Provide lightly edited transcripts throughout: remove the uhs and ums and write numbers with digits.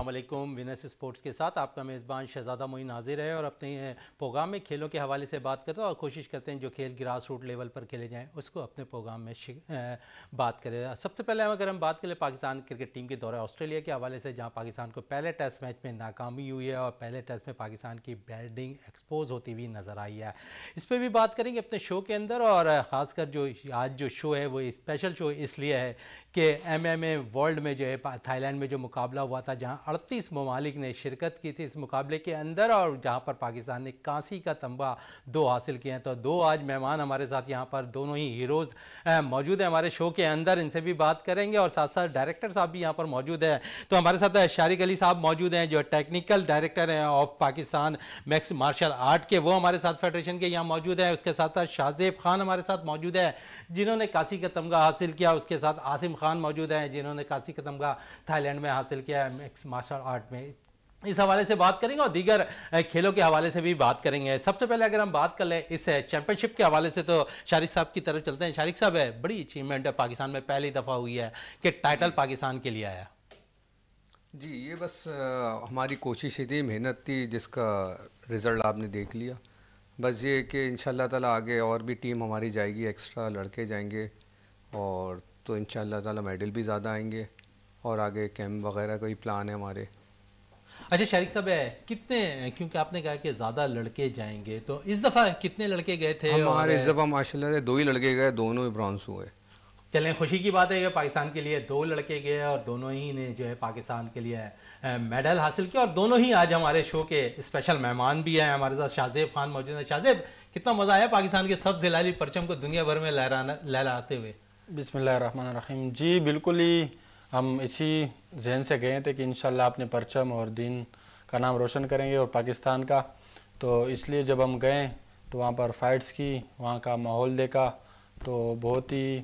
السلام علیکم۔ Venice sports کے ساتھ آپ کا میزبان شہزادہ معین حاضر ہے اور اپنے پروگرام میں کھیلوں کے حوالے سے بات کرتا ہے اور کوشش کرتے ہیں جو کھیل گراس روٹ لیول پر کھیلے جائیں اس کو اپنے پروگرام میں بات کریں۔ سب سے پہلے اگر ہم بات کریں پاکستان کرکٹ ٹیم کے دورہ آسٹریلیا کے حوالے سے، جہاں پاکستان کو پہلے ٹیسٹ میچ میں ناکامی ہوئی ہے اور پہلے ٹیسٹ میں پاکستان کی بیٹنگ ایکسپوز ہوتی ہوئی نظر آئی ہے، اس پہ بھی بات کریں گے اپنے شو کے اندر۔ اور خاص کر جو آج جو شو ہے وہ اسپیشل شو اس لیے ہے کہ MMA ورلڈ میں جو ہے تھائی لینڈ میں جو مقابلہ ہوا تھا، جہاں 38 ممالک نے شرکت کی تھی اس مقابلے کے اندر، اور جہاں پر پاکستان نے کانسی کا تمغہ 2 حاصل کیے ہیں۔ تو 2 آج مہمان ہمارے ساتھ یہاں پر دونوں ہی ہیروز موجود ہیں ہمارے شو کے اندر، ان سے بھی بات کریں گے، اور ساتھ ساتھ ڈائریکٹر صاحب بھی یہاں پر موجود ہیں۔ تو ہمارے ساتھ شارق علی صاحب موجود ہیں جو ٹیکنیکل ڈائریکٹر ہیں of Pakistan mix martial art کے، وہ ہمارے ساتھ فیڈریشن کے یہاں موجود ہیں۔ اس کے ساتھ ساتھ شاہزیب خان ہمارے ساتھ موجود ہیں جنہوں نے کانسی کا تمغہ حاصل کیا۔ اس کے ساتھ عاصم خان موجود ہیں جنہوں نے کانسی کا تمغہ تھائی لینڈ میں حاصل کیا ہے میکس مارشل آرٹ میں۔ اس حوالے سے بات کریں گے اور دیگر کھیلوں کے حوالے سے بھی بات کریں گے۔ سب سے پہلے اگر ہم بات کر لیں اس چیمپئن شپ کے حوالے سے تو شارق صاحب کی طرف چلتے ہیں۔ شارق صاحب، بڑی اچیومنٹ ہے پاکستان میں، پہلی دفعہ ہوئی ہے کہ ٹائٹل پاکستان کے لیے آیا۔ جی، یہ بس ہماری کوشش تھی، محنت تھی، جس کا رزلٹ آپ نے دیکھ لیا۔ بس یہ کہ انشاءاللہ تعالی آگے اور بھی ٹیم ہماری جائے گی، ایکسٹرا لڑکے جائیں گے، اور تو انشاءاللہ تعالی میڈل بھی زیادہ آئیں گے، اور آگے کیمپ وغیرہ کا ہی پلان ہے ہمارے۔ اچھا شارق صاحب، کتنے، کیونکہ آپ نے کہا کہ زیادہ لڑکے جائیں گے، تو اس دفعہ کتنے لڑکے گئے تھے؟ ہمارے اس دفعہ ماشاءاللہ سے 2 ہی لڑکے گئے، دونوں ہی برانز ہوئے۔ چلیں، خوشی کی بات ہے کہ پاکستان کے لیے 2 لڑکے گئے اور دونوں ہی نے جو ہے پاکستان کے لیے میڈل حاصل کیا، اور دونوں ہی آج ہمارے شو کے اسپیشل مہمان بھی ہیں۔ ہمارے ساتھ شاہزیب خان موجود ہیں۔ شاہزیب، کتنا مزہ آیا پاکستان کے سبز ہلالی پرچم کو دنیا بھر میں لہراتے ہوئے؟ بسم اللہ الرحمن الرحیم۔ جی بالکل ہی ہم اسی ذہن سے گئے تھے کہ انشاءاللہ اپنے پرچم اور دین کا نام روشن کریں گے اور پاکستان کا، تو اس لیے جب ہم گئے تو وہاں پر فائٹس کی، وہاں کا ماحول دیکھا تو بہت ہی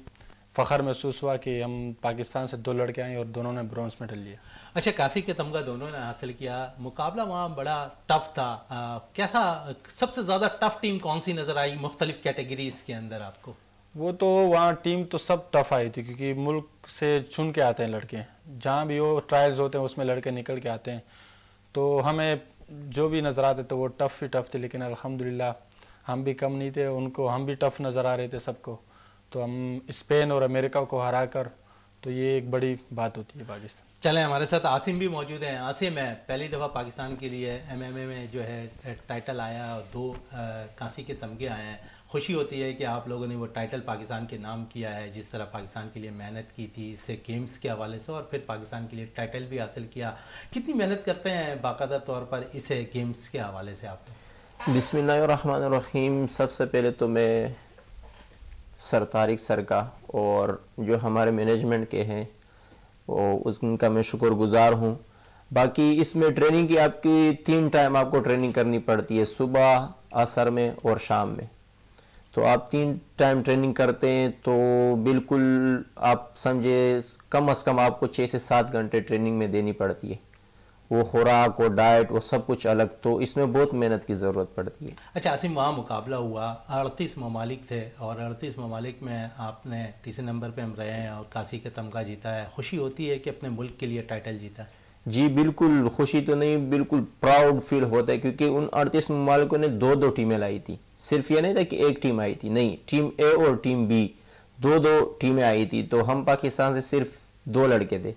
فخر محسوس ہوا کہ ہم پاکستان سے 2 لڑکے آئے اور دونوں نے برونز میڈل لیا۔ اچھا، کانسی کے تمغہ دونوں نے حاصل کیا، مقابلہ وہاں بڑا ٹف تھا، کیسا سب سے زیادہ ٹف ٹیم کون سی نظر آئی مختلف کیٹیگریز کے اندر آپ کو؟ وہ تو وہاں ٹیم تو سب ٹف آئی تھی، کیونکہ ملک سے چن کے آتے ہیں لڑکے، جہاں بھی وہ ٹرائلز ہوتے ہیں اس میں لڑکے نکل کے آتے ہیں، تو ہمیں جو بھی نظر آتے تو وہ ٹف ہی ٹف تھے، لیکن الحمدللہ ہم بھی کم نہیں تھے، ان کو ہم بھی ٹف نظر آ رہے تھے سب کو، تو ہم اسپین اور امریکہ کو ہرا کر، تو یہ ایک بڑی بات ہوتی ہے پاکستان۔ چلیں، ہمارے ساتھ عاصم بھی موجود ہیں۔ عاصم، پہلی دفعہ پاکستان کے لیے MMA میں جو ہے ٹائٹل آیا اور 2 کانسی کے تمغے آئے ہیں، خوشی ہوتی ہے کہ آپ لوگوں نے وہ ٹائٹل پاکستان کے نام کیا ہے، جس طرح پاکستان کے لیے محنت کی تھی اس سے گیمز کے حوالے سے، اور پھر پاکستان کے لیے ٹائٹل بھی حاصل کیا۔ کتنی محنت کرتے ہیں باقاعدہ طور پر اس گیمز کے حوالے سے آپ لوگ؟ بسم اللہ الرحمن الرحیم۔ سب سے پہلے تو میں سر طارق سر کا اور جو ہمارے مینجمنٹ کے ہیں ان کا میں شکر گزار ہوں۔ باقی اس میں ٹریننگ کی آپ کی 3 ٹائم آپ کو ٹریننگ کرنی پڑتی ہے، صبح، عصر میں اور شام میں، تو آپ 3 ٹائم ٹریننگ کرتے ہیں، تو بالکل آپ سمجھے کم از کم آپ کو 6 سے 7 گھنٹے ٹریننگ میں دینی پڑتی ہے، وہ خوراک وہ ڈائٹ وہ سب کچھ الگ، تو اس میں بہت محنت کی ضرورت پڑتی ہے۔ اچھا عاصم، وہاں مقابلہ ہوا، 38 ممالک تھے اور 38 ممالک میں آپ نے تیسرے نمبر پہ ہم رہے ہیں اور کانسی کا تمغہ جیتا ہے، خوشی ہوتی ہے کہ اپنے ملک کے لیے ٹائٹل جیتا ہے؟ جی بالکل، خوشی تو نہیں، بالکل پراؤڈ فیل ہوتا ہے، کیونکہ ان 38 ممالکوں نے 2 ٹیمیں لائی تھی، صرف یہ نہیں تھا کہ ایک ٹیم آئی تھی، نہیں، ٹیم اے اور ٹیم بی 2 ٹیمیں آئی تھی، تو ہم پاکستان سے صرف 2 لڑکے تھے،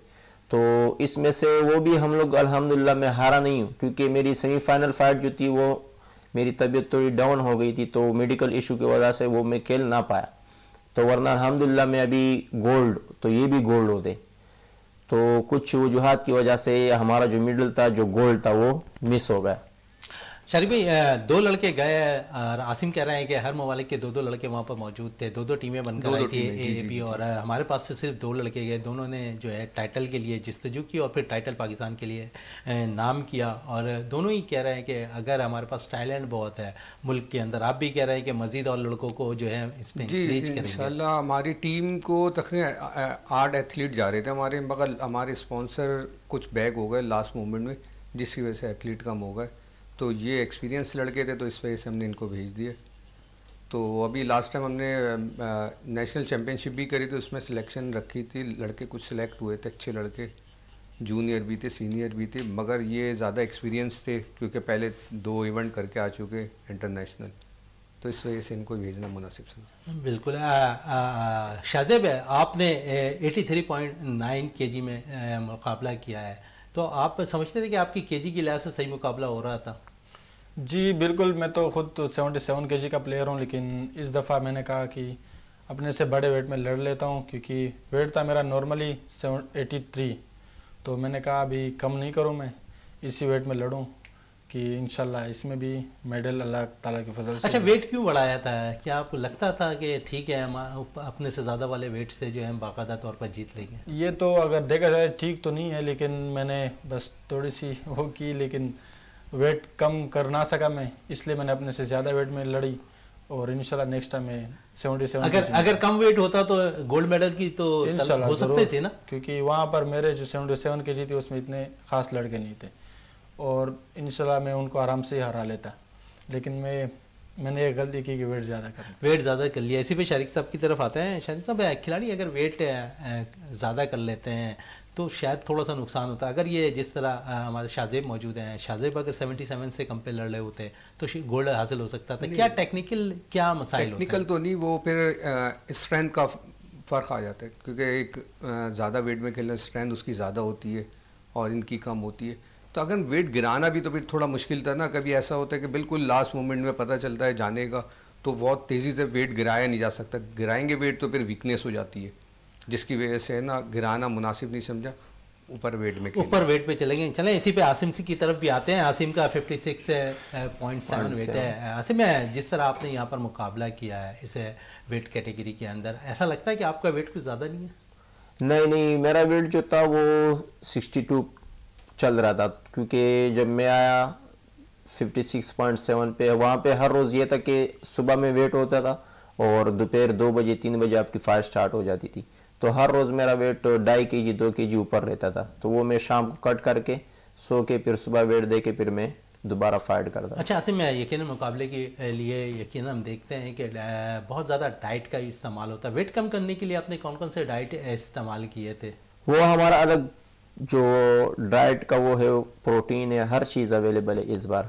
تو اس میں سے وہ بھی ہم لوگ الحمدللہ میں ہارا نہیں ہوں، کیونکہ میری سیمی فائنل فائٹ جو تھی وہ میری طبیعت تھوڑی ڈاؤن ہو گئی تھی، تو میڈیکل ایشو کی وجہ سے وہ میں کھیل نہ پایا، تو ورنہ الحمدللہ میں ابھی گولڈ، تو یہ بھی گولڈ ہوتے، تو کچھ وجوہات کی وجہ سے ہمارا جو میڈل تھا جو گولڈ تھا وہ مس ہو گیا۔ شریف بھائی، 2 لڑکے گئے اور عاصم کہہ رہے ہیں کہ ہر ممالک کے 2 لڑکے وہاں پر موجود تھے، 2 ٹیمیں بن کر آئی تھی اے بی، اور ہمارے پاس سے صرف 2 لڑکے گئے، دونوں نے جو ہے ٹائٹل کے لیے جستجو کی اور پھر ٹائٹل پاکستان کے لیے نام کیا، اور دونوں ہی کہہ رہے ہیں کہ اگر ہمارے پاس ٹیلنٹ بہت ہے ملک کے اندر، آپ بھی کہہ رہے ہیں کہ مزید اور لڑکوں کو جو ہے اس میں انکریج کریں گے۔ انشاءاللہ ہماری ٹیم کو تقریباً 8 ایتھلیٹ جا رہے تھے ہمارے، مگر ہمارے اسپانسر کچھ بیک ہو گئے لاسٹ مومنٹ میں، جس کی وجہ سے ایتھلیٹ کم ہو گئے، تو یہ ایکسپیرینس لڑکے تھے تو اس وجہ سے ہم نے ان کو بھیج دیے۔ تو ابھی لاسٹ ٹائم ہم نے نیشنل چیمپئن شپ بھی کری تھی، اس میں سلیکشن رکھی تھی، لڑکے کچھ سلیکٹ ہوئے تھے، اچھے لڑکے، جونیئر بھی تھے سینئر بھی تھے، مگر یہ زیادہ ایکسپیرینس تھے کیونکہ پہلے 2 ایونٹ کر کے آ چکے انٹرنیشنل، تو اس وجہ سے ان کو بھیجنا مناسب سمجھا۔ بالکل۔ شاذیب، آپ نے 83.9 kg میں مقابلہ کیا ہے، تو آپ سمجھتے تھے کہ آپ کی kg کی لحاظ سے صحیح مقابلہ ہو رہا تھا؟ جی بالکل، میں تو خود 77 kg کا پلیئر ہوں، لیکن اس دفعہ میں نے کہا کہ اپنے سے بڑے ویٹ میں لڑ لیتا ہوں، کیونکہ ویٹ تھا میرا نارملی 83، تو میں نے کہا ابھی کم نہیں کروں، میں اسی ویٹ میں لڑوں کہ انشاءاللہ اس میں بھی میڈل اللہ تعالیٰ کے فضل سے۔ اچھا، ویٹ کیوں بڑھایا تھا؟ کیا آپ کو لگتا تھا کہ ٹھیک ہے ہم اپنے سے زیادہ والے ویٹ سے جو ہے ہم باقاعدہ طور پر جیت لیں گے؟ یہ تو اگر دیکھا جائے ٹھیک تو نہیں ہے، لیکن میں نے بس تھوڑی سی وہ کی، لیکن ویٹ کم کر نہ سکا میں، اس لیے میں نے اپنے سے زیادہ ویٹ میں لڑی، اور انشاءاللہ نیکسٹ ٹائم میں 77 اگر کم ویٹ ہوتا تو گولڈ میڈل کی تو ہو سکتے تھے نا، کیونکہ وہاں پر میرے جو 77 kg تھے اس میں اتنے خاص لڑکے نہیں تھے، اور انشاءاللہ میں ان کو آرام سے ہی ہرا لیتا، لیکن میں نے ایک غلطی کی کہ ویٹ زیادہ کر لیا۔ اسی پہ شارق صاحب کی طرف آتے ہیں۔ شارق صاحب، کھلاڑی اگر ویٹ زیادہ کر لیتے ہیں تو شاید تھوڑا سا نقصان ہوتا ہے، اگر یہ جس طرح ہمارے شاذیب موجود ہیں، شاذیب اگر 77 سے کم پہ لڑ رہے ہوتے تو گولڈ حاصل ہو سکتا تھا، کیا ٹیکنیکل کیا مسائل ہوتے ہیں؟ ٹیکنیکل تو نہیں، وہ پھر اسٹرینتھ کا فرق آ جاتا ہے، کیونکہ ایک زیادہ ویٹ میں کھیلنا اسٹرینتھ اس کی زیادہ ہوتی ہے اور ان کی کم ہوتی ہے، تو اگر ویٹ گرانا بھی تو پھر تھوڑا مشکل تھا نا، کبھی ایسا ہوتا ہے کہ بالکل لاسٹ مومنٹ میں پتہ چلتا ہے جانے کا، تو بہت تیزی سے ویٹ گرایا نہیں جا سکتا، گرائیں گے ویٹ تو پھر ویکنیس ہو جاتی ہے، جس کی وجہ سے نا گرانا مناسب نہیں سمجھا، اوپر ویٹ پہ چلیں گے۔ چلیں اسی پہ عاصم سی کی طرف بھی آتے ہیں۔ عاصم کا 56.7 ویٹ ہے۔ عاصم، جس طرح آپ نے یہاں پر مقابلہ کیا ہے اس ویٹ کیٹیگری کے اندر، ایسا لگتا ہے کہ آپ کا ویٹ کچھ زیادہ نہیں ہے؟ نہیں، میرا ویٹ جو تھا وہ 62 چل رہا تھا، کیونکہ جب میں آیا 56.7 پہ، وہاں پہ ہر روز یہ تھا کہ صبح میں ویٹ ہوتا تھا اور دوپہر 2 بجے 3 بجے آپ کی فائٹ سٹارٹ ہو جاتی تھی، تو ہر روز میرا ویٹ 2.5 kg 2 kg اوپر رہتا تھا، تو وہ میں شام کو کٹ کر کے سو کے پھر صبح ویٹ دے کے پھر میں دوبارہ فائٹ کرتا۔ اچھا عاصم، یقیناً مقابلے کے لیے یقیناً ہم دیکھتے ہیں کہ بہت زیادہ ڈائٹ کا استعمال ہوتا ہے، ویٹ کم کرنے کے لیے آپ نے کون کون سے ڈائٹ استعمال کیے تھے؟ وہ ہمارا الگ جو ڈائٹ کا وہ ہے، پروٹین ہے، ہر چیز اویلیبل ہے اس بار،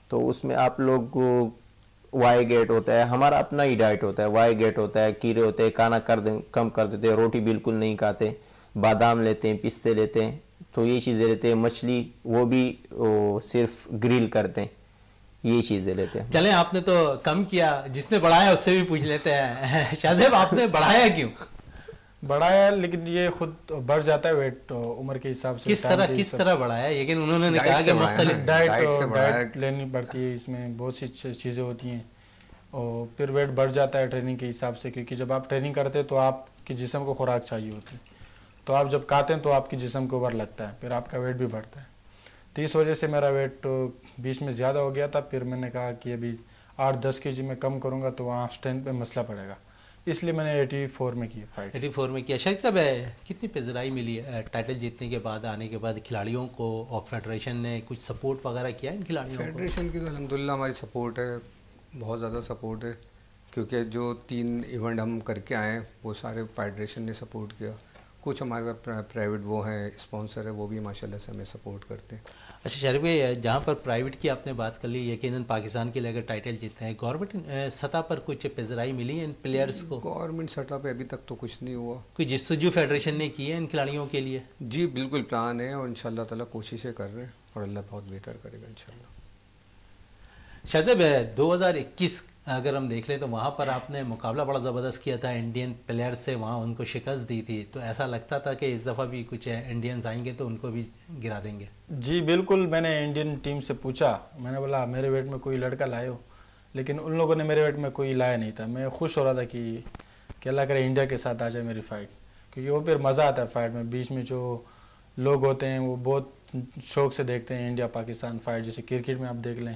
تو اس میں آپ لوگ کو وائی گیٹ ہوتا ہے، ہمارا اپنا ہی ڈائٹ ہوتا ہے، وائی گیٹ ہوتا ہے، کیڑے ہوتے ہیں، کھانا کم کر دیتے ہیں، روٹی بالکل نہیں کھاتے، بادام لیتے ہیں، پستے لیتے ہیں، تو یہ چیزیں لیتے ہیں، مچھلی وہ بھی صرف گریل کرتے ہیں، یہ چیزیں لیتے ہیں۔ چلیں، آپ نے تو کم کیا، جس نے بڑھایا اس سے بھی پوچھ لیتے ہیں۔ شاذیب، آپ نے بڑھایا کیوں؟ بڑھایا، لیکن یہ خود بڑھ جاتا ہے ویٹ عمر کے حساب سے۔ کس طرح بڑھایا؟ لیکن انہوں نے کہا کہ مختلف ڈائٹ لینی پڑتی ہے، اس میں بہت سی چیزیں ہوتی ہیں، اور پھر ویٹ بڑھ جاتا ہے ٹریننگ کے حساب سے، کیونکہ جب آپ ٹریننگ کرتے ہیں تو آپ کی جسم کو خوراک چاہیے ہوتی ہے، تو آپ جب کھاتے ہیں تو آپ کی جسم کو اوور لگتا ہے، پھر آپ کا ویٹ بھی بڑھتا ہے، تو اس وجہ سے میرا ویٹ بیچ میں زیادہ ہو گیا تھا، پھر میں نے کہا کہ ابھی 8-10 kg میں کم کروں گا تو وہاں اسٹرینتھ پہ مسئلہ پڑے گا، اس لیے میں نے 84 میں کی فائٹ۔ 84 میں کیا؟ شاید صاحب، کتنی پذیرائی ملی ہے ٹائٹل جیتنے کے بعد، آنے کے بعد کھلاڑیوں کو، اور فیڈریشن نے کچھ سپورٹ وغیرہ کیا ان کھلاڑیوں کو؟ فیڈریشن کی تو الحمدللہ ہماری سپورٹ ہے، بہت زیادہ سپورٹ ہے، کیونکہ جو 3 ایونٹ ہم کر کے آئے ہیں وہ سارے فیڈریشن نے سپورٹ کیا، کچھ ہمارے پاس پرائیویٹ وہ ہیں اسپانسر ہے، وہ بھی ماشاءاللہ سے ہمیں سپورٹ کرتے ہیں۔ اچھا شریف بھائی، جہاں پر پرائیویٹ کی آپ نے بات کر لی، یقیناً پاکستان کے لیے اگر ٹائٹل جیتے ہیں، گورنمنٹ سطح پر کچھ پذیرائی ملی ہے ان پلیئرز کو؟ گورنمنٹ سطح پہ ابھی تک تو کچھ نہیں ہوا، کوئی جستجو فیڈریشن نے کی ہے ان کھلاڑیوں کے لیے؟ جی بالکل پلان ہے، اور انشاءاللہ تعالیٰ کوششیں کر رہے ہیں، اور اللہ بہت بہتر کرے گا انشاءاللہ۔ شاذیب، 2021 اگر ہم دیکھ لیں تو وہاں پر آپ نے مقابلہ بڑا زبردست کیا تھا انڈین پلیئر سے، وہاں ان کو شکست دی تھی، تو ایسا لگتا تھا کہ اس دفعہ بھی کچھ انڈینز آئیں گے تو ان کو بھی گرا دیں گے؟ جی بالکل، میں نے انڈین ٹیم سے پوچھا، میں نے بولا میرے ویٹ میں کوئی لڑکا لائے ہو، لیکن ان لوگوں نے میرے ویٹ میں کوئی لایا نہیں تھا، میں خوش ہو رہا تھا کہ اللہ کرے انڈیا کے ساتھ آ جائے میری فائٹ، کیونکہ وہ پھر مزہ آتا ہے فائٹ میں، بیچ میں جو لوگ ہوتے ہیں وہ بہت شوق سے دیکھتے ہیں انڈیا پاکستان فائٹ، جیسے کرکٹ میں آپ دیکھ لیں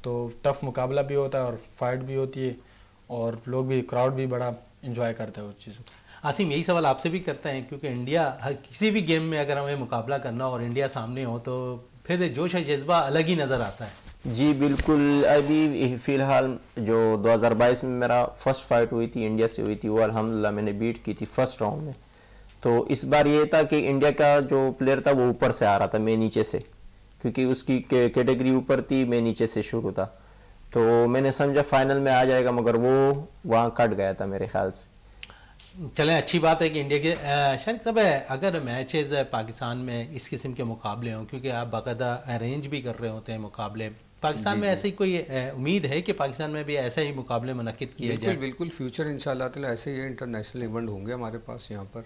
تو ٹف مقابلہ بھی ہوتا ہے اور فائٹ بھی ہوتی ہے، اور لوگ بھی، کراؤڈ بھی بڑا انجوائے کرتا ہے اس چیزوں کو۔ عاصم، یہی سوال آپ سے بھی کرتے ہیں، کیونکہ انڈیا کسی بھی گیم میں اگر ہمیں مقابلہ کرنا اور انڈیا سامنے ہو تو پھر جوش اور جذبہ الگ ہی نظر آتا ہے۔ جی بالکل، ابھی فی الحال جو 2022 میں میرا فرسٹ فائٹ ہوئی تھی انڈیا سے ہوئی تھی، وہ الحمدللہ میں نے بیٹ کی تھی فرسٹ راؤنڈ میں، تو اس بار یہ تھا کہ انڈیا کا جو پلیئر تھا وہ اوپر سے آ رہا تھا، میں نیچے سے، کیونکہ اس کی کیٹیگری اوپر تھی، میں نیچے سے شروع تھا، تو میں نے سمجھا فائنل میں آ جائے گا، مگر وہ وہاں کٹ گیا تھا میرے خیال سے۔ چلیں اچھی بات ہے کہ انڈیا کے شارق صاحب اگر میچز پاکستان میں اس قسم کے مقابلے ہوں، کیونکہ آپ باقاعدہ ارینج بھی کر رہے ہوتے ہیں مقابلے، پاکستان میں ایسی کوئی امید ہے کہ پاکستان میں بھی ایسے ہی مقابلے منعقد کیے جائیں؟ بالکل فیوچر انشاءاللہ تعالی ایسے ہی انٹرنیشنل ایونٹ ہوں گے ہمارے پاس یہاں پر۔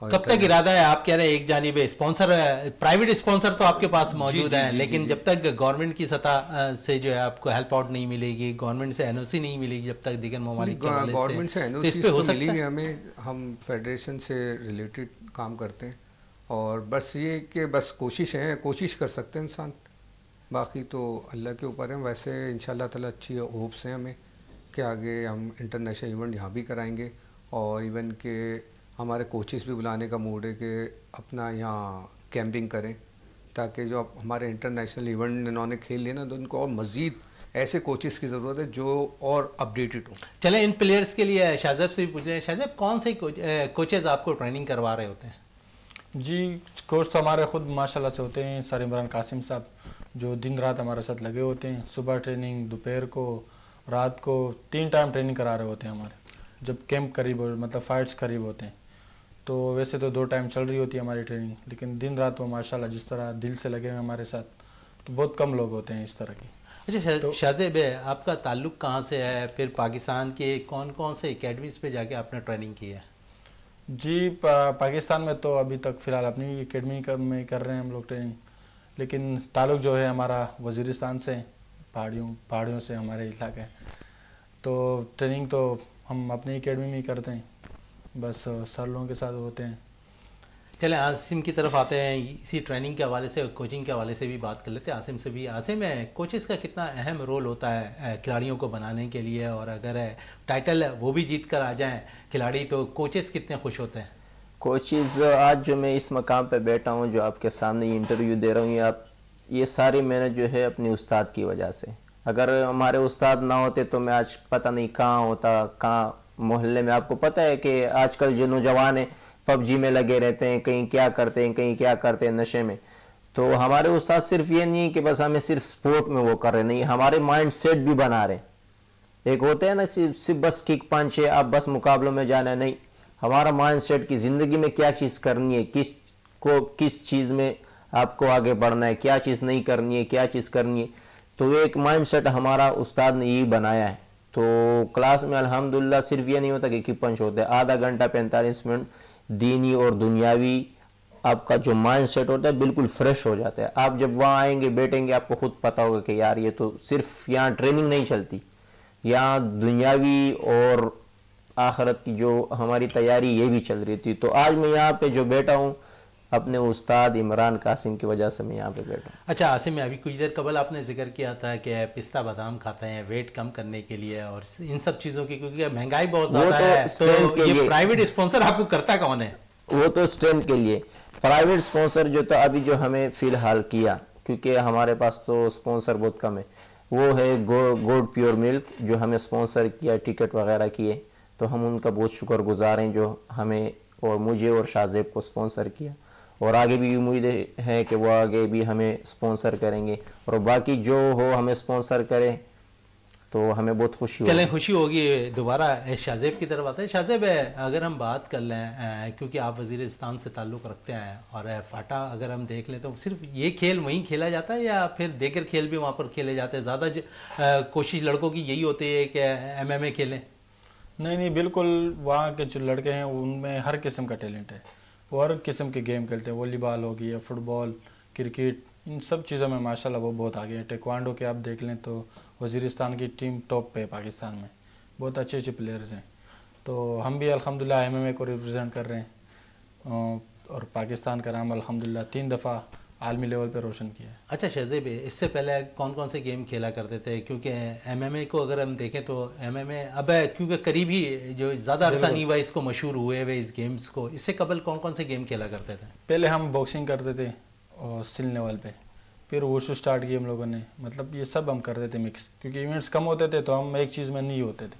کب تک ارادہ ہے؟ آپ کہہ رہے ہیں ایک جانب اسپانسر، پرائیویٹ اسپانسر تو آپ کے پاس موجود ہیں، لیکن جب تک گورنمنٹ کی سطح سے جو ہے آپ کو ہیلپ آؤٹ نہیں ملے گی، گورنمنٹ سے این او سی نہیں ملے گی، جب تک دیگر ممالک گورنمنٹ سے این او سی تو ملی ہے ہمیں، ہم فیڈریشن سے ریلیٹڈ کام کرتے ہیں، اور بس یہ کہ بس کوشش کر سکتے ہیں انسان، باقی تو اللہ کے اوپر ہیں۔ ویسے انشاءاللہ تعالی اچھی ہوپس ہیں ہمیں کہ آگے ہم انٹرنیشنل ایونٹ یہاں بھی کرائیں گے، اور ایون کہ ہمارے کوچز بھی بلانے کا موڈ ہے کہ اپنا یہاں کیمپنگ کریں، تاکہ جو ہمارے انٹرنیشنل ایونٹ انہوں نے کھیل لینا تو ان کو اور مزید ایسے کوچز کی ضرورت ہے جو اور اپڈیٹڈ ہوں۔ چلیں ان پلیئرز کے لیے شاہزیب سے بھی پوچھیں، شاہزیب کون سے کوچز آپ کو ٹریننگ کروا رہے ہوتے ہیں؟ جی کوچ تو ہمارے خود ماشاءاللہ سے ہوتے ہیں، سر عمران قاسم صاحب، جو دن رات ہمارے ساتھ لگے ہوتے ہیں، صبح ٹریننگ، دوپہر کو، رات کو، 3 ٹائم ٹریننگ کرا رہے ہوتے ہیں ہمارے، جب کیمپ قریب ہو، مطلب فائٹس قریب ہوتے ہیں تو ویسے تو 2 ٹائم چل رہی ہوتی ہے ہماری ٹریننگ، لیکن دن رات وہ ماشاءاللہ جس طرح دل سے لگے ہوئے ہمارے ساتھ، تو بہت کم لوگ ہوتے ہیں اس طرح کے۔ اچھا شاہزیب، آپ کا تعلق کہاں سے ہے؟ پھر پاکستان کے کون کون سے اکیڈمیز پہ جا کے آپ نے ٹریننگ کی ہے؟ جی پاکستان میں تو ابھی تک فی الحال اپنی اکیڈمی میں کر رہے ہیں ہم لوگ ٹریننگ، لیکن تعلق جو ہے ہمارا وزیرستان سے، پہاڑیوں سے ہمارے علاقے، تو ٹریننگ تو ہم اپنی اکیڈمی میں ہی کرتے ہیں، بس سر لوگوں کے ساتھ ہوتے ہیں۔ چلیں عاصم کی طرف آتے ہیں، اسی ٹریننگ کے حوالے سے اور کوچنگ کے حوالے سے بھی بات کر لیتے ہیں عاصم سے بھی۔ عاصم، کوچز کا کتنا اہم رول ہوتا ہے کھلاڑیوں کو بنانے کے لیے، اور اگر ٹائٹل وہ بھی جیت کر آ جائیں کھلاڑی تو کوچز کتنے خوش ہوتے ہیں؟ کوچز آج جو میں اس مقام پہ بیٹھا ہوں، جو آپ کے سامنے یہ انٹرویو دے رہا ہوں، یہ ساری میں نے جو ہے اپنے استاد کی وجہ سے، اگر ہمارے استاد نہ ہوتے تو میں آج پتہ نہیں کہاں ہوتا، کہاں محلے میں۔ آپ کو پتہ ہے کہ آج کل جو نوجوان ہیں پب جی میں لگے رہتے ہیں، کہیں کیا کرتے ہیں نشے میں، تو ہمارے استاد صرف یہ نہیں کہ بس ہمیں صرف سپورٹ میں وہ کر رہے، نہیں، ہمارے مائنڈ سیٹ بھی بنا رہے۔ ایک ہوتے ہیں نا صرف بس کک پنچ ہے، آپ بس مقابلوں میں جانا ہے، نہیں، ہمارا مائنڈ سیٹ کی زندگی میں کیا چیز کرنی ہے، کس چیز میں آپ کو آگے بڑھنا ہے، کیا چیز نہیں کرنی ہے، کیا چیز کرنی ہے، تو ایک مائنڈ سیٹ ہمارا استاد نے یہی بنایا ہے۔ تو کلاس میں الحمدللہ صرف یہ نہیں ہوتا کہ کک پنچ ہوتا ہے، آدھا گھنٹہ 45 منٹ دینی اور دنیاوی آپ کا جو مائنڈ سیٹ ہوتا ہے بالکل فریش ہو جاتا ہے۔ آپ جب وہاں آئیں گے، بیٹھیں گے، آپ کو خود پتہ ہوگا کہ یار یہ تو صرف یہاں ٹریننگ نہیں چلتی، یہاں دنیاوی اور آخرت کی جو ہماری تیاری یہ بھی چل رہی تھی۔ تو آج میں یہاں پہ جو بیٹھا ہوں اپنے استاد عمران قاسم کی وجہ سے میں یہاں پہ بیٹھا ہوں۔ اچھا عاصم، ابھی کچھ دیر قبل آپ نے ذکر کیا تھا کہ پستہ بادام کھاتے ہیں ویٹ کم کرنے کے لیے اور ان سب چیزوں کی، کیونکہ مہنگائی بہت زیادہ ہے، تو یہ پرائیویٹ اسپانسر آپ کو کرتا کون ہے؟ وہ تو اسٹرینتھ کے لیے پرائیویٹ اسپانسر جو تو ابھی جو ہمیں فی الحال کیا، کیونکہ ہمارے پاس تو اسپانسر بہت کم ہے، وہ ہے گوڈ پیور ملک، جو ہمیں اسپانسر کیا، ٹکٹ وغیرہ کیے، تو ہم ان کا بہت شکر گزار ہیں جو ہمیں اور مجھے اور شاہزیب کو اسپانسر کیا، اور آگے بھی امید ہے کہ وہ آگے بھی ہمیں اسپانسر کریں گے، اور باقی جو ہو ہمیں اسپانسر کرے تو ہمیں بہت خوشی ہوگی۔ چلیں خوشی ہوگی۔ دوبارہ شاہزیب کی طرف آتے ہیں۔ شاہزیب، اگر ہم بات کر لیں، کیونکہ آپ وزیرستان سے تعلق رکھتے ہیں، اور فاٹا اگر ہم دیکھ لیں تو صرف یہ کھیل وہیں کھیلا جاتا ہے یا پھر دیگر کھیل بھی وہاں پر کھیلے جاتے ہیں؟ زیادہ کوشش لڑکوں کی یہی ہوتی ہے کہ ایم ایم اے کھیلیں؟ نہیں، بالکل، وہاں کے جو لڑکے ہیں ان میں ہر قسم کا ٹیلنٹ ہے، وہ ہر قسم کے گیم کھیلتے ہیں، والی بال ہو گئی، فٹ بال، کرکٹ، ان سب چیزوں میں ماشاءاللہ وہ بہت آگے ہیں۔ ٹیکوانڈو کے آپ دیکھ لیں تو وزیرستان کی ٹیم ٹاپ پہ ہے پاکستان میں، بہت اچھے پلیئرز ہیں، تو ہم بھی الحمدللہ ایم ایم اے کو ریپرزینٹ کر رہے ہیں، اور پاکستان کا نام الحمدللہ 3 دفعہ عالمی لیول پہ روشن کیا ہے۔ اچھا شاہزیب، اس سے پہلے کون کون سے گیم کھیلا کرتے تھے؟ کیونکہ ایم ایم اے کو اگر ہم دیکھیں تو ایم ایم اے اب کیونکہ قریب ہی جو زیادہ عرصہ نہیں ہوا اس کو مشہور ہوئے ہوئے اس گیمز کو، اس سے قبل کون کون سے گیم کھیلا کرتے تھے؟ پہلے ہم باکسنگ کرتے تھے اور سل لیول پہ، پھر ووشو سٹارٹ کی ہم لوگوں نے، مطلب یہ سب ہم کرتے تھے مکس، کیونکہ ایونٹس کم ہوتے تھے تو ہم ایک چیز میں نہیں ہوتے تھے،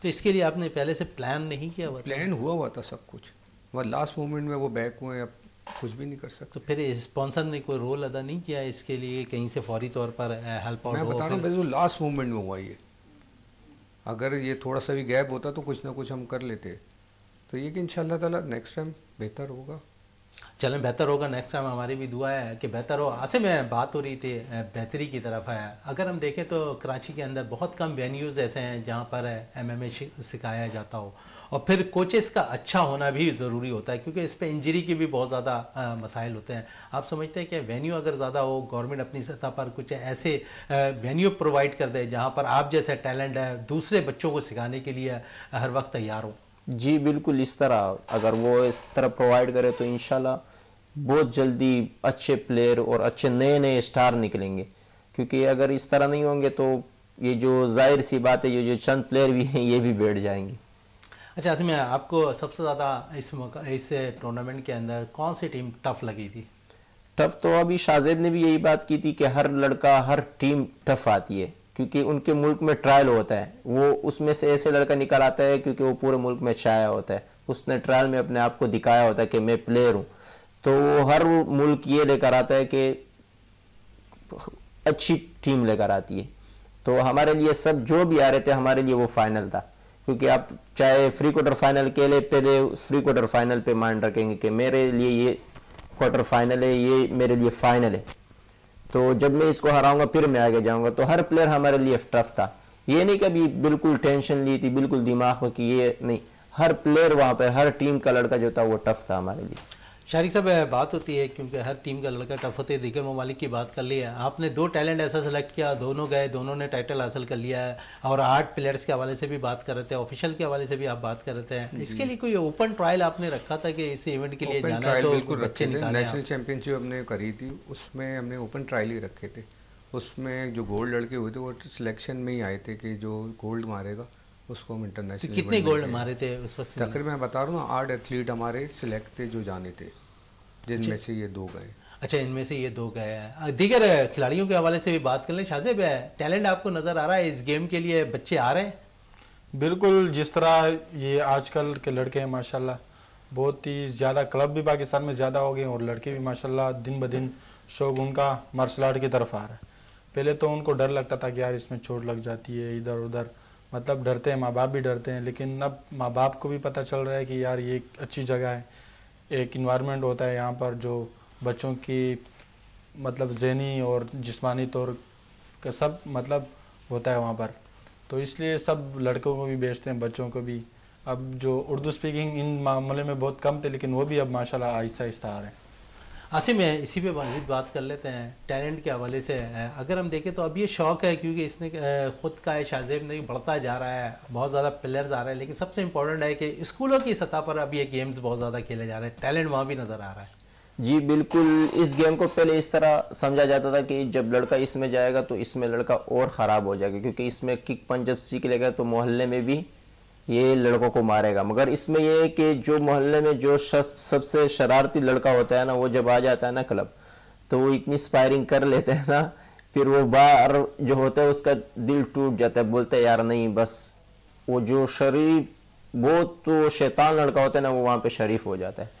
تو اس کے لیے آپ نے پہلے سے پلان نہیں کیا ہوا؟ پلان ہوا تھا سب کچھ، وہ لاسٹ مومنٹ میں وہ بیک ہوئے، اب کچھ بھی نہیں کر سکتے. تو پھر اسپانسر نے کوئی رول ادا نہیں کیا اس کے لیے کہیں سے فوری طور پر ہیلپ آؤٹ؟ میں بتا رہا ہوں بس وہ لاسٹ مومنٹ میں ہوا یہ. اگر یہ تھوڑا سا بھی گیپ ہوتا تو کچھ نہ کچھ ہم کر لیتے. تو یہ کہ انشاءاللہ تعالیٰ نیکسٹ ٹائم بہتر ہوگا. چلیں بہتر ہوگا نیکسٹ ٹائم، ہماری بھی دعا ہے کہ بہتر ہو. ایسے میں بات ہو رہی تھی بہتری کی طرف ہے. اگر ہم دیکھیں تو کراچی کے اندر بہت کم وینیوز ایسے ہیں جہاں پر ایم ایم اے سکھایا جاتا ہو، اور پھر کوچز کا اچھا ہونا بھی ضروری ہوتا ہے کیونکہ اس پہ انجری کی بھی بہت زیادہ مسائل ہوتے ہیں. آپ سمجھتے ہیں کہ وینیو اگر زیادہ ہو، گورنمنٹ اپنی سطح پر کچھ ایسے وینیو پرووائڈ کر دے جہاں پر آپ جیسے ٹیلنٹ ہے دوسرے بچوں کو سکھانے کے لیے ہر وقت تیار ہو؟ جی بالکل، اس طرح اگر وہ اس طرح پرووائڈ کرے تو انشاءاللہ بہت جلدی اچھے پلیئر اور اچھے نئے اسٹار نکلیں گے. کیونکہ اگر اس طرح نہیں ہوں گے تو یہ جو ظاہر سی بات ہے، یہ جو چند پلیئر بھی ہیں یہ بھی بیٹھ جائیں گے. اچھا، اس میں آپ کو سب سے زیادہ اس ٹورنامنٹ کے اندر کون سی ٹیم ٹف لگی تھی؟ ٹف تو ابھی شاہزیب نے بھی یہی بات کی تھی کہ ہر لڑکا، ہر ٹیم ٹف آتی ہے کیونکہ ان کے ملک میں ٹرائل ہوتا ہے. وہ اس میں سے ایسے لڑکا نکل آتا ہے کیونکہ وہ پورے ملک میں چھایا ہوتا ہے، اس نے ٹرائل میں اپنے آپ کو دکھایا ہوتا ہے کہ میں پلیئر ہوں. تو وہ ہر ملک یہ لے کر آتا ہے کہ اچھی ٹیم لے کر آتی ہے. تو ہمارے لیے سب جو بھی آ رہے تھے ہمارے لیے وہ فائنل تھا. کیونکہ آپ چاہے فری کوارٹر فائنل کے لئے پہلے فری کوارٹر فائنل پہ مائنڈ رکھیں گے کہ میرے لیے یہ کوارٹر فائنل ہے، یہ میرے لیے فائنل ہے. تو جب میں اس کو ہراؤں گا پھر میں آگے جاؤں گا. تو ہر پلیئر ہمارے لیے ٹف تھا. یہ نہیں کہ ابھی بالکل ٹینشن لی تھی بالکل دماغ میں کہ یہ نہیں، ہر پلیئر وہاں پہ ہر ٹیم کا لڑکا جو تھا وہ ٹف تھا ہمارے لیے. شارق صاحب بات ہوتی ہے کیونکہ ہر ٹیم کا لڑکا ٹف ہوتے ہے. دیگر ممالک کی بات کر لی ہے آپ نے، 2 ٹیلنٹ ایسا سلیکٹ کیا، دونوں گئے، دونوں نے ٹائٹل حاصل کر لیا ہے. اور 8 پلیئرس کے حوالے سے بھی بات کر رہے تھے، آفیشیل کے حوالے سے بھی آپ بات کر رہے تھے. اس کے لیے کوئی اوپن ٹرائل آپ نے رکھا تھا کہ اس ایونٹ کے لیے جانا ہے؟ تو بالکل رکھے تھے. نیشنل چیمپئن شپ ہم نے کری تھی، اس میں ہم نے اوپن ٹرائل ہی رکھے تھے. اس میں جو گولڈ لڑکے ہوئے تھے وہ سلیکشن میں ہی آئے تھے کہ جو گولڈ مارے گا اس کو ہم انٹرنیشنل. کتنے گولڈ مارے تھے اس وقت؟ تقریباً میں بتا رہا ہوں 8 ایتھلیٹ ہمارے سلیکٹ تھے جو جانے تھے، جن میں سے یہ 2 گئے. اچھا، ان میں سے یہ 2 گئے ہیں. دیگر کھلاڑیوں کے حوالے سے بھی بات کر لیں. شاہزیب، ٹیلنٹ آپ کو نظر آ رہا ہے اس گیم کے لیے؟ بچے آ رہے ہیں؟ بالکل، جس طرح یہ آج کل کے لڑکے ہیں ماشاءاللہ بہت ہی زیادہ، کلب بھی پاکستان میں زیادہ ہو گئے اور لڑکے بھی ماشاءاللہ دن بدن شوق ان کا مارشل آرٹ کی طرف آ رہا ہے. پہلے تو ان کو ڈر لگتا تھا کہ یار اس میں چوٹ لگ جاتی ہے ادھر ادھر، مطلب ڈرتے ہیں، ماں باپ بھی ڈرتے ہیں. لیکن اب ماں باپ کو بھی پتہ چل رہا ہے کہ یار یہ ایک اچھی جگہ ہے، ایک انوائرمنٹ ہوتا ہے یہاں پر جو بچوں کی مطلب ذہنی اور جسمانی طور کا سب مطلب ہوتا ہے وہاں پر. تو اس لیے سب لڑکوں کو بھی بیچتے ہیں، بچوں کو بھی. اب جو اردو سپیکنگ ان معاملے میں بہت کم تھے لیکن وہ بھی اب ماشاءاللہ آہستہ آہستہ آ رہے ہیں. عاصم، اسی پہ مزید بات کر لیتے ہیں ٹیلنٹ کے حوالے سے. اگر ہم دیکھیں تو اب یہ شوق ہے کیونکہ اس نے خود کا ہے، شاہزیب نے بڑھتا جا رہا ہے، بہت زیادہ پلیئرز آ رہے ہیں. لیکن سب سے امپورٹنٹ ہے کہ اسکولوں کی سطح پر اب یہ گیمز بہت زیادہ کھیلے جا رہے ہیں، ٹیلنٹ وہاں بھی نظر آ رہا ہے. جی بالکل، اس گیم کو پہلے اس طرح سمجھا جاتا تھا کہ جب لڑکا اس میں جائے گا تو اس میں لڑکا اور خراب ہو جائے گا، کیونکہ اس میں کک پنچ جب سیکھ لے گا تو محلے میں بھی یہ لڑکوں کو مارے گا. مگر اس میں یہ ہے کہ جو محلے میں جو سب سے شرارتی لڑکا ہوتا ہے نا، وہ جب آ جاتا ہے نا کلب تو وہ اتنی اسپائرنگ کر لیتے ہیں نا، پھر وہ باہر جو ہوتا ہے اس کا دل ٹوٹ جاتا ہے، بولتا ہے یار نہیں بس. وہ جو شریف بہت تو شیطان لڑکا ہوتا ہے نا وہ وہاں پہ شریف ہو جاتا ہے.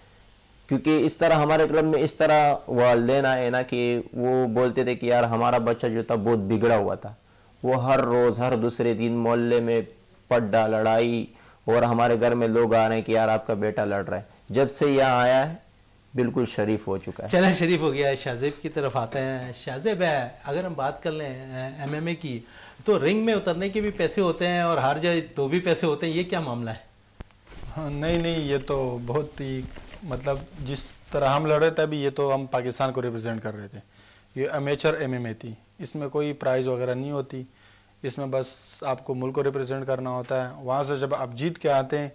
کیونکہ اس طرح ہمارے کلب میں اس طرح والدین آئے نا کہ وہ بولتے تھے کہ یار ہمارا بچہ جو تھا بہت بگڑا ہوا تھا. وہ ہر روز ہر دوسرے دن محلے میں پڈا لڑائی، اور ہمارے گھر میں لوگ آ رہے ہیں کہ یار آپ کا بیٹا لڑ رہا ہے. جب سے یہاں آیا ہے بالکل شریف ہو چکا ہے. چلیں شریف ہو گیا ہے. شاہزیب کی طرف آتے ہیں. شاہزیب، اگر ہم بات کر لیں ایم ایم اے کی تو رنگ میں اترنے کے بھی پیسے ہوتے ہیں اور ہر جگہ تو بھی پیسے ہوتے ہیں، یہ کیا معاملہ ہے؟ ہاں نہیں، یہ تو بہت ہی مطلب جس طرح ہم لڑ رہے تھے ابھی، یہ تو ہم پاکستان کو ریپرزینٹ کر رہے تھے. یہ امیچر ایم ایم اے تھی، اس میں کوئی پرائز وغیرہ نہیں ہوتی. اس میں بس آپ کو ملک کو ریپرزینٹ کرنا ہوتا ہے. وہاں سے جب آپ جیت کے آتے ہیں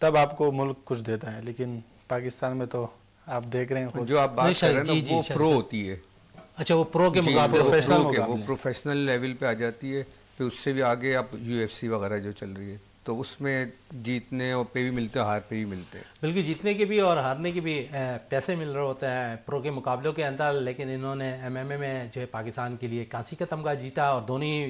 تب آپ کو ملک کچھ دیتا ہے. لیکن پاکستان میں تو آپ دیکھ رہے ہیں جو آپ بات کر رہے ہیں نا وہ پرو ہوتی ہے. اچھا، وہ پرو کے مقابلے، وہ پروفیشنل لیول پہ آ جاتی ہے. پھر اس سے بھی آگے آپ یو ایف سی وغیرہ جو چل رہی ہے تو اس میں جیتنے اور پہ بھی ملتے ہیں، ہار پہ بھی ملتے ہیں. بالکل، جیتنے کے بھی اور ہارنے کے بھی پیسے مل رہے ہوتے ہیں پرو کے مقابلوں کے اندر. لیکن انہوں نے ایم ایم اے میں جو ہے پاکستان کے لیے کانسی کا تمغہ جیتا اور دونوں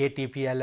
KTPL